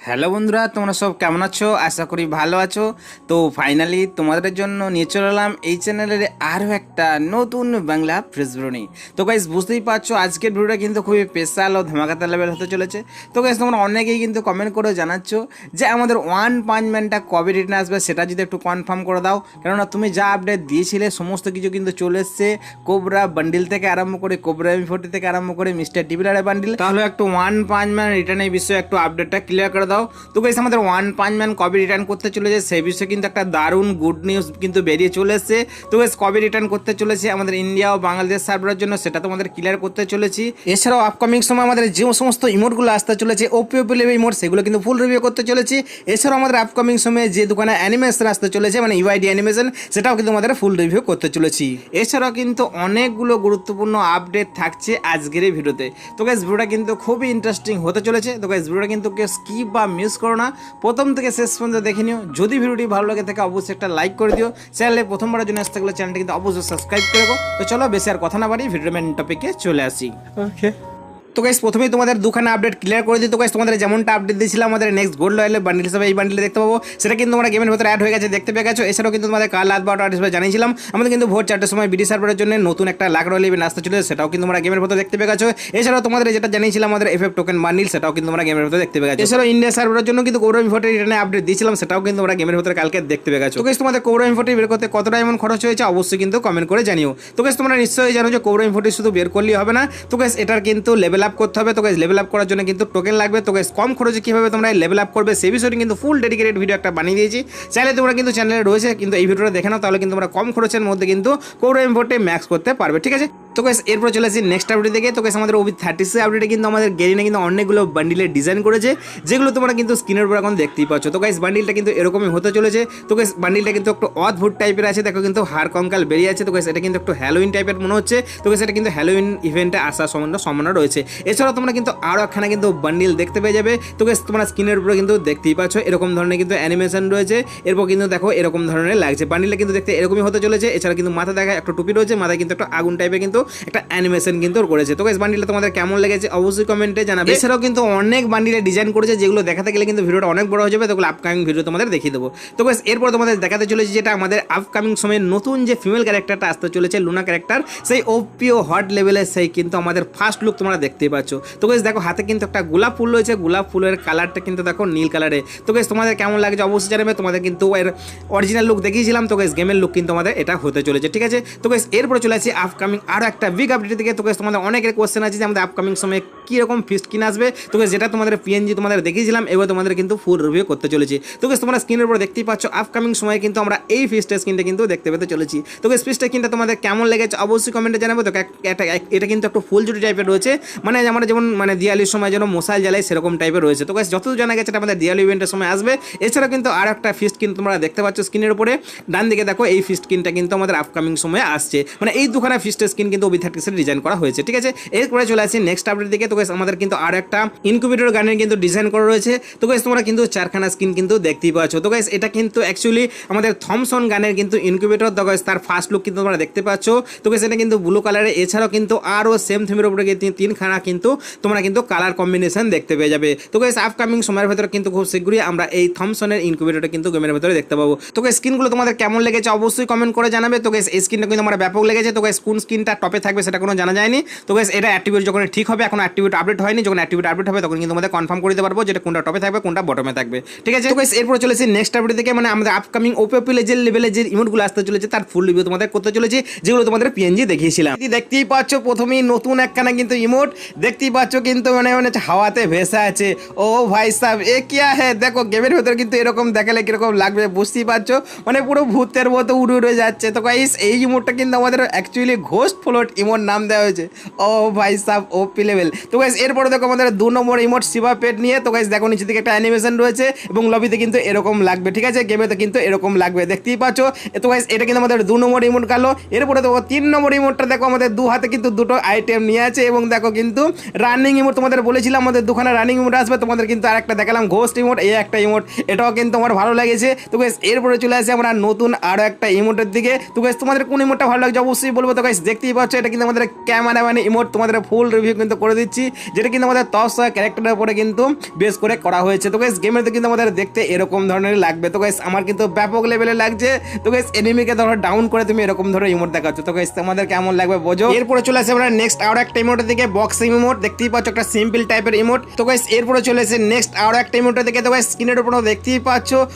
Hello বন্ধুরা, তোমরা সব কেমন আছো? আশা করি ভালো আছো। তো ফাইনালি তোমাদের জন্য নিয়ে চলে এলাম এই চ্যানেলের আরও একটা নতুন বাংলা ফ্রেশ ভিডিও নিয়ে। তো গাইস বুঝতেই পারছো আজকের ভিডিওটা কিন্তু খুবই স্পেশাল ও ধামাকাতা লেভেল হতে চলেছে। তো গাইস তোমরা অনেকেই কিন্তু কমেন্ট করে জানাচ্ছ যে আমাদের ওয়ান পাঞ্চ ম্যানটা কবে রিটার্ন আসবে সেটা যদি একটু কনফার্ম করে দাও, কেননা তুমি যা আপডেট দিয়েছিলে সমস্ত কিছু কিন্তু চলে এসছে। কোবরা বান্ডিল থেকে আরম্ভ করে কোবরা M40 থেকে আরম্ভ করে মিস্টার ডিবিলারের বান্ডিল। তাহলে একটু ওয়ান পাঞ্চ ম্যান রিটার্নের বিষয়ে একটু আপডেটটা ক্লিয়ার করে দাও। তো গাইস আমাদের ওয়ান পাঞ্চ ম্যান কবে রিটার্ন করতে চলেছে সেই বিষয়ে কিন্তু একটা দারুণ গুড নিউজ কিন্তু বেরিয়ে চলে এসেছে। তো গাইস কবে রিটার্ন করতে চলেছে আমাদের ইন্ডিয়া ও বাংলাদেশ সার্ভারের জন্য সেটা তোমাদের ক্লিয়ার করতে চলেছি। এছাড়াও আপকামিং সময় আমাদের যে সমস্ত ইমোটগুলো আসতে চলেছে ওপি লেভেল ইমোট সেগুলো কিন্তু ফুল রিভিউ করতে চলেছি। এছাড়াও আমাদের আপকামিং সময়ে যে দোকানে অ্যানিমেশন আসতে চলেছে মানে ইউআইডি অ্যানিমেশন সেটাও কিন্তু আমাদের ফুল রিভিউ করতে চলেছি। এছাড়াও কিন্তু অনেকগুলো গুরুত্বপূর্ণ আপডেট থাকছে আজকের এই ভিডিওতে। তো গাইস ভিডিওটা কিন্তু খুবই ইন্টারেস্টিং হতে চলেছে। তো গাইস ভিডিওটা কিন্তু কেউ স্কিপ বা মিস করো না, প্রথম থেকে শেষ পর্যন্ত দেখে নিও। যদি ভিডিওটি ভালো লাগে থাকে অবশ্যই একটা লাইক করে দিও। চ্যানেলে প্রথমবারের জন্য আসতে গেলে চ্যানেলটা কিন্তু অবশ্যই সাবস্ক্রাইব করে রাখো। তো চলো বেশি আর কথা না বাড়ি ভিডিও মেন টপিকে চলে আসি। ওকে, তো গাইস প্রথমেই তোমাদের দুখানা আপডেট ক্লিয়ার করে দিই। তো গাইস তোমাদের যেমনটা আপডেট দিয়েছিলাম আমাদের নেক্সট গোল্ড রয়্যালের বান্ডিল হিসেবে এই বান্ডিলে দেখতে পাবো, সেটা কিন্তু তোমরা গেমের ভিতরে অ্যাড হয়ে গেছে, দেখতে পেয়ে গেছো। এছাড়াও কিন্তু তোমাদের কাল রাত 12টা হিসেবে জানিয়েছিলাম আমাদের কিন্তু ভোর 4টার সময় বিডি সার্ভারের জন্য নতুন একটা লাখ রয়্যাল ইভেন্ট আসতে চলেছে, সেটাও কিন্তু তোমরা গেমের ভিতরে দেখতে পেয়ে গেছো। এছাড়াও তোমাদের যেটা জানিয়েছিলাম আমাদের এফএফ টোকেন বান্ডিল সেটাও কিন্তু তোমরা গেমের ভিতরে দেখতে পেয়ে গেছো। এছাড়াও ইন্ডিয়া সার্ভারের জন্য কিন্তু কোবরা M40 রিটার্নে আপডেট দিয়েছিলাম, সেটাও কিন্তু তোমরা গেমের ভিতরে কালকে দেখতে পেয়ে গেছো। তো গাইস তোমাদের কোবরা M40 বের করতে কতটা এমন খরচ হয়েছে অবশ্যই কিন্তু কমেন্ট করে জানিও। তো গাইস তোমরা নিশ্চয়ই জানো যে কোবরা M40 শুধু বের করলেই হবে না, তো গাইস এটার কিন্তু লেভেল আপ করতে হবে। তো গাইস লেভেল আপ করার জন্য কিন্তু টোকেন লাগবে। তো গাইস কম খরচে কিভাবে তোমরা লেভেল আপ করবে সেই বিষয়ে কিন্তু ফুল ডেডিকেটেড ভিডিও একটা বানিয়ে দিয়েছি। চাইলে তোমরা কিন্তু চ্যানেলে রয়েছে, কিন্তু এই ভিডিওটা দেখে নাও, তাহলে কিন্তু তোমরা কম খরচের মধ্যে কিন্তু কোবরা M40 ম্যাক্স করতে পারবে, ঠিক আছে। তো গাইস এরপর চলে আসি নেক্সট আপডেট থেকে। তো গাইস আমাদের OB36 আপডেটে কিন্তু আমাদের গেরিনা কিন্তু অনেকগুলো বান্ডিলের ডিজাইন করেছে, যেগুলো তোমরা কিন্তু স্ক্রিনের উপর এখন দেখতেই পাচ্ছ। তো গাইস বান্ডিলটা কিন্তু এরকমই হতে চলেছে। তো গাইস বান্ডিলটা কিন্তু একটু অদ্ভুত টাইপের আছে, দেখো কিন্তু হাড় কঙ্কাল বেরিয়ে আছে। তো গাইস এটা কিন্তু একটু হ্যালোইন টাইপের মনে হচ্ছে। তো গাইস এটা কিন্তু হ্যালোইন ইভেন্টে আসার সম্ভাবনা রয়েছে। এছাড়াও তোমরা কিন্তু আরও একখানা কিন্তু বান্ডিল দেখতে পেয়ে যাবে। তো গাইস তোমরা স্ক্রিনের উপরে কিন্তু দেখতেই পাচ্ছ এরকম ধরনের কিন্তু অ্যানিমেশন রয়েছে। এরপর কিন্তু দেখো এরকম ধরনের লাগছে, বান্ডিলটা কিন্তু দেখতে এরকমই হতে চলেছে। এছাড়া কিন্তু মাথা দেখা একটা টুপি রয়েছে, মাথায় কিন্তু একটা আগুন টাইপের কিন্তু একটা অ্যানিমেশন কিন্তু করেছে। তো গাইস বান্ডিলটা তোমাদের কেমন লেগেছে অবশ্যই কমেন্টে জানাবে। এছাড়াও কিন্তু অনেক বান্ডিলের ডিজাইন করেছে, যেগুলো দেখাতে গেলে কিন্তু ভিডিওটা অনেক বড় হয়ে যাবে, তোগুলো আপকামিং ভিডিও তোমাদের দেখিয়ে দেবো। তো গাইস এরপর তোমাদের দেখাতে চলেছে যেটা আমাদের আপকামিং সময়ে নতুন যে ফিমেল ক্যারেক্টারটা আসতে চলেছে লুনা ক্যারেক্টার, সেই ওপিও হট লেভেলের সেই কিন্তু আমাদের ফার্স্ট লুক তোমরা দেখতেই পাচ্ছ। তো গাইস দেখো হাতে কিন্তু একটা গোলাপ ফুল রয়েছে, গোলাপ ফুলের কালারটা কিন্তু দেখো নীল কালারে। তো গাইস তোমাদের কেমন লাগছে অবশ্যই জানাবে। তোমাদের কিন্তু এর অরিজিনাল লুক দেখিয়েছিলাম, তো গাইস গেমের লুক কিন্তু আমাদের এটা হতে চলেছে, ঠিক আছে। তো গাইস এরপরে চলে আসি আপকামিং আরও একটা বিগ আপডেট থেকে। তো গাইস তোমাদের অনেকের কোশ্চেন আছে যে আমাদের আপকামিং সময়ে কীরকম ফিস্ট কিনে আসবে। তো গাইস যেটা তোমাদের PNG তোমাদের দেখিয়েছিলাম এবার তোমাদের কিন্তু ফুল রিভিউ করতে চলেছি। তো গাইস তোমরা স্ক্রিনের উপর দেখতেই পাচ্ছ আপকামিং সময়ে কিন্তু আমরা এই ফিস্টের স্ক্রিনটা কিন্তু দেখতে পেতে চলেছি। তো গাইস ফিস্টের স্ক্রিনটা তোমাদের কেমন লেগেছে অবশ্যই কমেন্টে জানাবো। তো এটা কিন্তু একটু ফুল জুটি টাইপের রয়েছে, মানে আমরা যেমন মানে দিওয়ালির সময় যেন মশাল জ্বালাই সেরকম টাইপের রয়েছে। তো গাইস যতদূর জানা গেছে এটা আমাদের দিওয়ালি ইভেন্টের সময় আসবে। এছাড়া কিন্তু আর একটা ফিস্ট কিন্তু তোমরা দেখতে পাচ্ছ স্ক্রিনের উপরে ডান দিকে দেখো, এই ফিস্ট স্ক্রিনটা কিন্তু আমাদের আপকামিং সময়ে আসছে, মানে এই দুখানা ফিস্টের স্ক্রিন কিন্তু OB36 ডিজাইন করা হয়েছে, ঠিক আছে। এরপরে চলে আসি নেক্সট আপডেট দিকে। তো গাইস আমাদের কিন্তু আর একটা ইনকিউবেটর গানের কিন্তু ডিজাইন করা রয়েছে। তো গাইস তোমরা কিন্তু চারখানা স্কিন কিন্তু দেখতেই পাচ্ছ। তো গাইস এটা কিন্তু অ্যাকচুয়ালি আমাদের থমসন গানের কিন্তু ইনকিউবেটর। তো গাইস তার ফার্স্ট লুক কিন্তু তোমরা দেখতে পাচ্ছ। তো গাইস এটা কিন্তু ব্লু কালারে, এছাড়াও কিন্তু আরও সেম থিমের উপরে তিনখানা কিন্তু তোমরা কিন্তু কালার কম্বিনেশন দেখতে পেয়ে যাবে। তো গাইস আপকামিং সময়ের ভেতরে কিন্তু খুব শীঘ্রই আমরা এই থমসনের ইনকিউবেটরটা কিন্তু গেমের ভেতরে দেখতে পাবো। তো গাইস স্কিনগুলো তোমাদের কেমন লেগেছে অবশ্যই কমেন্ট করে জানাবে। তো গাইস এই স্কিনটা কিন্তু আমার ব্যাপক লেগেছে। তো গাইস কোন স্কিনটা টপে থাকবে সেটা কোনো জানা যায়নি। তো গাইস এটা অ্যাক্টিভেট যখন ঠিক হবে, এখন অ্যাক্টিভেট আপডেট হয়নি, যখন অ্যাক্টিভেট আপডেট হবে তখন কিন্তু আমাদের কনফার্ম করে দিতে পারবো যেটা কোনটা টপে থাকবে কোনটা বটমে থাকবে, ঠিক আছে। তো গাইস এরপর চলেছে নেক্সট আপডেট থেকে, মানে আমাদের আপকামিং ওপি লেভেলের যে ইমোটগুলো আসতে চলেছে তার ফুল রিভিউ তোমাদের করতে চলেছে, যেগুলো তোমাদের PNG দেখিয়েছিলাম। দেখতেই পাচ্ছ প্রথমেই নতুন একখানা কিন্তু ইমোট দেখতেই পাচ্ছ, কিন্তু মানে হাওয়াতে ভেসে আছে। ও ভাই সাহেব এ কিয়া হে, দেখো গেমের ভেতরে কিন্তু এরকম দেখালে কিরকম লাগবে বুঝতেই পারছো, মানে পুরো ভূতের মতো উড়ে উড়ে যাচ্ছে। তো গাইস এই ইমোটটা কিন্তু আমাদের অ্যাকচুয়ালি ঘোস্ট ফ্লোট ইমোট নাম দেওয়া হয়েছে। ও ভাই সাহেব ওপি লেভেল। তো গাইস এরপরে দেখো আমাদের 2 নম্বর ইমোট শিবা পেট নিয়ে। তো গাইস দেখো নিচে দিকে একটা অ্যানিমেশন রয়েছে এবং লবিতে কিন্তু এরকম লাগবে, ঠিক আছে, গেমেতে কিন্তু এরকম লাগবে দেখতেই পাচ্ছ। তো গাইস এটা কিন্তু আমাদের 2 নম্বর ইমোট গেল। এরপরে দেখো 3 নম্বর ইমোটটা দেখো আমাদের দু হাতে কিন্তু দুটো আইটেম নিয়ে আছে এবং দেখো কিন্তু রানিং ইমোট তোমাদের বলেছিলাম আমাদের দুখানা রানিং ইমোট আসবে, তোমাদের কিন্তু আর একটা দেখালাম ঘোস্ট ইমোট, এই একটা ইমোট এটাও কিন্তু আমার ভালো লেগেছে। তো গাইস এরপরে চলে আসে আমরা নতুন আরো একটা ইমোটের দিকে। তো গাইস তোমাদের কোন ইমোটটা ভালো লাগছে অবশ্যই বলবো। তো গাইস দেখতেই পাচ্ছ পাচ্ছ এটা কিন্তু আমাদের ক্যামেরাম্যান ইমোট তোমাদের ফুল রিভিউ কিন্তু করে দিচ্ছি, যেটা কিন্তু আমাদের তসা ক্যারেক্টারের উপরে কিন্তু বেস করে করা হয়েছে। তো গাইস গেমের তো কিন্তু আমাদের দেখতে এরকম ধরনের লাগবে। তো গাইস আমার কিন্তু ব্যাপক লেভেলে লাগছে। তো গাইস এনিমিকে ধরো ডাউন করে তুমি এরকম ধরো ইমোট দেখাচ্ছ। তো গাইস তোমাদের কেমন লাগবে বোঝো। এরপরে চলে আসে আমরা নেক্সট আরো একটা ইমোটের দিকে, বক্সিং ইমোট দেখতেই পাচ্ছ, একটা সিম্পল টাইপের ইমোট। তো গাইস এরপরে চলে আসে নেক্সট আরো একটা ইমোটের দিকে। তো গাইস স্ক্রিনের উপরে দেখতেই পাচ্ছ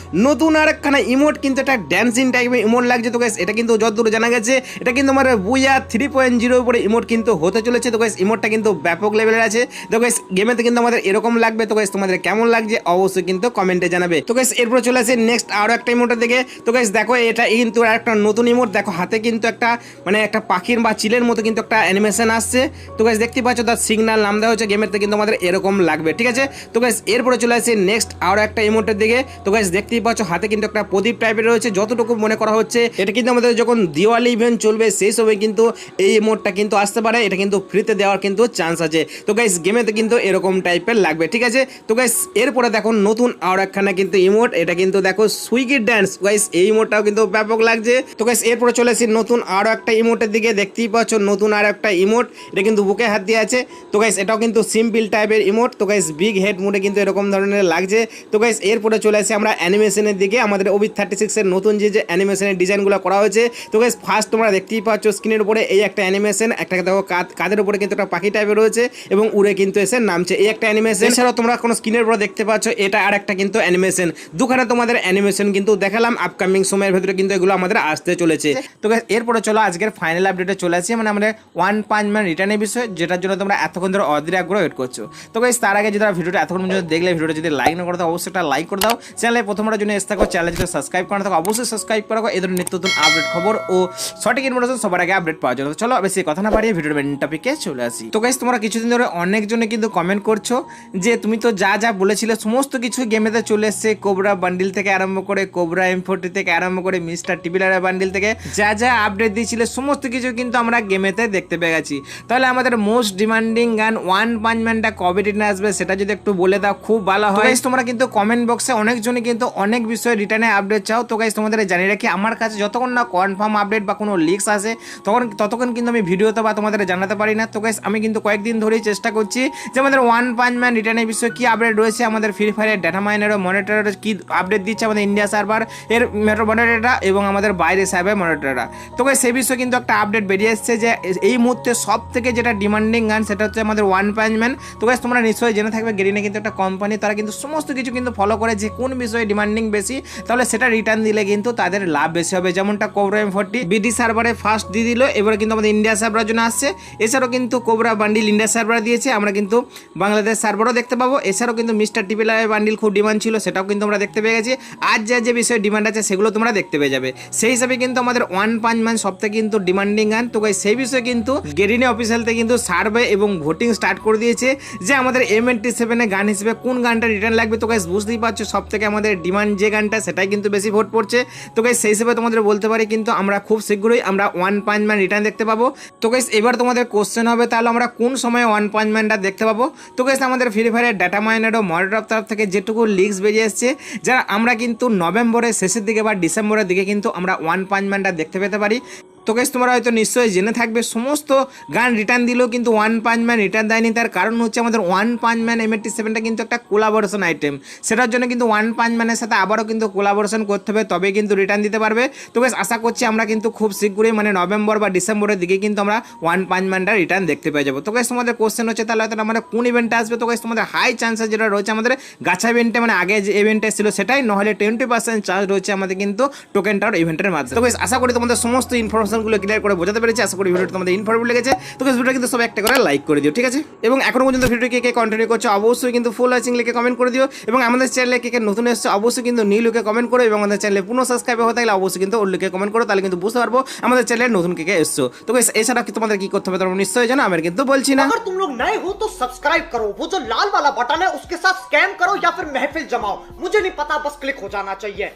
নতুন আরেকখানা ইমোট, কিন্তু একটা ড্যান্সিং টাইপের ইমোট লাগছে। তো গাইস এটা কিন্তু যতদূর জানা গেছে এটা কিন্তু আমার বুয়া 3.0 উপরে ইমোট কিন্তু হতে চলেছে। তো গাইস ইমোটটা কিন্তু ব্যাপক লেভেলের আছে। তো গাইস গেমেতে কিন্তু আমাদের এরকম লাগবে। তো গাইস তোমাদের কেমন লাগছে অবশ্যই কিন্তু কমেন্টে জানাবে। তো গাইস এরপরে চলে আসে নেক্সট আরো একটা ইমোটের দিকে। তো গাইস দেখো এটা কিন্তু একটা নতুন ইমোট, দেখো হাতে কিন্তু একটা মানে একটা পাখির বা চিলের মতো কিন্তু একটা অ্যানিমেশন আসছে। তো গাইস দেখতে পাচ্ছ তার সিগন্যাল নাম দেওয়া হচ্ছে, গেমেতে কিন্তু আমাদের এরকম লাগবে, ঠিক আছে। তো গাইস এরপরে চলে আসে নেক্সট আরো একটা ইমোটের দিকে। তো গাইস দেখতেই পাচ্ছ হাতে কিন্তু একটা প্রদীপ টাইপের রয়েছে, যতটুকু মনে করা হচ্ছে এটা কিন্তু আমাদের যখন দিওয়ালি ইভেন্ট চলবে সেই সময় কিন্তু এই ইমোটটা কিন্তু আসতে পারে, এটা কিন্তু ফ্রিতে দেওয়ার কিন্তু চান্স আছে। তো গাইস গেমেতে কিন্তু এরকম টাইপের লাগবে, ঠিক আছে। তো গাইস এরপরে দেখো নতুন আর একখানা কিন্তু ইমোট, এটা কিন্তু দেখো সুইগি ড্যান্স। গাইস এই ইমোটটাও কিন্তু ব্যাপক লাগছে। তো গাইস এরপরে চলে আসি নতুন আরো একটা ইমোটের দিকে, দেখতেই পাচ্ছ নতুন আর একটা ইমোট, এটা কিন্তু বুকে হাত দিয়ে আছে। তো গাইস এটাও কিন্তু সিম্পল টাইপের ইমোট। তো গাইস বিগ হেড মোডে কিন্তু এরকম ধরনের লাগছে। তো গাইস এরপরে চলে আসি আমরা অ্যানিমেশনের দিকে, আমাদের ওবিট 36 এর নতুন যে অ্যানিমেশনের ডিজাইনগুলো করা হয়েছে। তো গাইস ফার্স্ট তোমরা দেখতেই পাচ্ছ স্ক্রিনের উপরে এই একটা অ্যানিমেশন, একটা দেখো কাদের উপরে কিন্তু একটা পাখি টাইপের রয়েছে এবং উড়ে কিন্তু এসে নামছে, এই একটা অ্যানিমেশন। এছাড়াও তোমরা কোনো স্ক্রিনের উপরে দেখতে পাচ্ছ এটা আর একটা কিন্তু অ্যানিমেশন। দুখানে তোমাদের অ্যানিমেশন কিন্তু দেখালাম, আপকামিং সময়ের ভেতরে কিন্তু এগুলো আমাদের আসতে চলেছে। তো গাইস এরপরে চলো আজকের ফাইনাল আপডেটে চলে আসি, মানে আমাদের ওয়ান পাঞ্চ ম্যান রিটার্নের বিষয়, যেটার জন্য তোমরা এতক্ষণ ধরে অধীর আগ্রহ ওয়েট করছো। তো গাইস তার আগে যদি ভিডিওটা এতক্ষণ পর্যন্ত দেখলে ভিডিওটা যদি লাইক না করো তো অবশ্যই একটা লাইক করে দাও। চ্যানেলে প্রথমবার জন্য এসে থাকো, চ্যানেল যদি সাবস্ক্রাইব করা থাকো অবশ্যই সাবস্ক্রাইব করে রাখো এই ধরনের নিত্য নতুন আপডেট খবর ও সঠিক ইনফরমেশন সবার আগে আপডেট পাওয়ার জন্য। চলো বেশি কথা না বাড়িয়ে ভিডিওর মেন টপিকে চলে আসি। তো গাইস তোমরা কিছুদিন ধরে অনেকজনে কিন্তু কমেন্ট করছো যে তুমি তো যা যা বলেছিলে সমস্ত কিছু গেমেতে চলে এসছে, কোবরা বান্ডিল থেকে আরম্ভ করে কোবরা M40 থেকে আরম্ভ করে মিস্টার টিবিলার বান্ডিল থেকে যা যা আপডেট দিয়েছিলে সমস্ত কিছু কিন্তু আমরা গেমেতে দেখতে পেয়ে গেছি। তাহলে আমাদের মোস্ট ডিমান্ডিং গান ওয়ান পাঞ্চ ম্যানটা কবে রিটার্ন আসবে সেটা যদি একটু বলে দাও খুব ভালো হয়। গাইস তোমরা কিন্তু কমেন্ট বক্সে অনেকজনই কিন্তু অনেক বিষয়ে রিটার্নে আপডেট চাও। তো গাইস তোমাদের জানিয়ে রাখি আমার কাছে যতক্ষণ না কনফার্ম আপডেট বা কোনো লিক্স আসে ততক্ষণ কিন্তু আমি ভিডিওতে বা তোমাদের জানাতে পারি না। তো গাইস আমি কিন্তু কয়েকদিন ধরেই চেষ্টা করছি যে আমাদের ওয়ান পাঞ্চ ম্যান রিটার্নের বিষয়ে কি আপডেট রয়েছে, আমাদের ফ্রি ফায়ারের ডাটা মাইনার ও মনিটরের কি আপডেট দিচ্ছে আমাদের ইন্ডিয়া সার্ভার এর মেট্রো মনিটররা এবং আমাদের বাইরে সার্ভার মনিটররা। তো গাইস সেই বিষয়ে কিন্তু একটা আপডেট বেরিয়ে এসেছে যে এই মুহূর্তে সব থেকে যেটা ডিমান্ডিং গান সেটা হচ্ছে আমাদের ওয়ান পাঞ্চ ম্যান। তো গাইস তোমরা নিশ্চয়ই জেনে থাকবে গেরিনা কিন্তু একটা কোম্পানি, তারা কিন্তু সমস্ত কিছু কিন্তু ফলো করে যে কোন বিষয়ে ডিমান্ডিং বেশি তাহলে সেটা রিটার্ন দিলে কিন্তু তাদের লাভ বেশি হবে। যেমনটা কোবরা M40 বিডি সার্ভারে ফার্স্ট দিয়ে দিল, এবারে কিন্তু আমাদের ইন্ডিয়া সার্ভারের জন্য আসছে। এছাড়াও কিন্তু কোবরা বান্ডিল ইন্ডিয়া সার্ভার দিয়েছে, আমরা কিন্তু বাংলাদেশ সার্ভারও দেখতে পাবো। এছাড়াও কিন্তু মিস্টার টিপিলার বান্ডিল খুব ডিমান্ড ছিল, সেটাও কিন্তু আমরা দেখতে পেয়ে গেছি। আর যে বিষয়ে ডিমান্ড আছে সেগুলো তোমরা দেখতে পেয়ে যাবে। সেই হিসাবে কিন্তু আমাদের ওয়ান পাঞ্চ ম্যান সবথেকে কিন্তু ডিমান্ডিং গান। তো গাইস সেই বিষয়ে কিন্তু গেরিনা অফিসিয়াল থেকে কিন্তু সার্ভে এবং ভোটিং স্টার্ট করে দিয়েছে যে আমাদের M87 এ গান হিসেবে কোন গানটা রিটার্ন লাগবে। তো গাইস বুঝতেই পারছো সব থেকে আমাদের ডিমান্ড যে গানটা সেটাই কিন্তু বেশি ভোট পড়ছে। তো গাইস সেই হিসেবে তোমাদের বলতে পারি কিন্তু আমরা খুব শীঘ্রই আমরা ওয়ান পাঞ্চ ম্যান রিটার্ন দেখতে পাবো। তো গাইস এবার তোমাদের কোশ্চেন হবে তাহলে আমরা কোন সময় ওয়ান পাঞ্চ ম্যানটা দেখতে পাবো। তো গাইস আমাদের ফ্রি ফায়ারের ডাটা মাইনার ও মনিটর তরফ থেকে যেটুকু লিক্স বেরিয়ে এসছে যারা আমরা কিন্তু নভেম্বরের শেষের দিকে বা ডিসেম্বরের দিকে কিন্তু আমরা ওয়ান পাঞ্চ ম্যানটা দেখতে পেতে পারি। তো গাইস তোমরা হয়তো নিশ্চয়ই জেনে থাকবে সমস্ত গান রিটার্ন দিলেও কিন্তু ওয়ান পাঞ্চ ম্যান রিটার্ন দেয়নি, তার কারণ হচ্ছে আমাদের ওয়ান পাঞ্চ ম্যান M87টা কিন্তু একটা কোলাবোরেশন আইটেম, সেটার জন্য কিন্তু ওয়ান পাঞ্চ ম্যানের সাথে আবারও কিন্তু কোলাবোরেশন করতে হবে তবে কিন্তু রিটার্ন দিতে পারবে। তো গাইস আশা করছি আমরা কিন্তু খুব শীঘ্রই মানে নভেম্বর বা ডিসেম্বরের দিকে কিন্তু আমরা ওয়ান পাঞ্চ ম্যানটা রিটার্ন দেখতে পেয়ে যাবো। তো গাইস তোমাদের কোশ্চেন হচ্ছে তাহলে হয়তো আমাদের কোন ইভেন্টে আসবে। তো গাইস তোমাদের হাই চান্সেস যেটা রয়েছে আমাদের গাছা ইভেন্টে মানে আগে যে ইভেন্টে ছিল সেটাই, নহলে 20% চান্স রয়েছে আমাদের কিন্তু টোকেন টাওয়ার ইভেন্টের মাধ্যমে। তো গাইস আশা করি তোমাদের সমস্ত ইনফরমেশনগুলো ক্লিয়ার করে বোঝাতে পেরেছি। আশা করি ভিডিওটা তোমাদের ইনফরমেটিভ লেগেছে। তো গাইস ভিডিওটা কিন্তু সব একটা করে লাইক করে দিও, ঠিক আছে। এবং এখনো পর্যন্ত ভিডিওকে কে কন্টিনিউ করছো অবশ্যই কিন্তু ফুল ওয়াচিং লিখে কমেন্ট করে দিও। এবং আমাদের চ্যানেলে কে নতুন এসেছে অবশ্যই কিন্তু নীল লিখে কমেন্ট করো। এবং আমাদের চ্যানেলে পুরো সাবস্ক্রাইব হতে থাকলে অবশ্যই কিন্তু ওর লিখে কমেন্ট করো, তাহলে কিন্তু বুঝতে পারবো আমাদের চ্যানেলে নতুন কে এসছো। তো গাইস এছাড়া কি তোমাদের কি করতে হবে তোমরা নিশ্চয়ই জানো, আমি কিন্তু বলছি না। अगर तुम लोग नए हो तो सब्सक्राइब करो, वो जो लाल वाला बटन है उसके साथ स्कैम करो या फिर महफिल जमाओ, मुझे नहीं पता, बस क्लिक हो जाना चाहिए।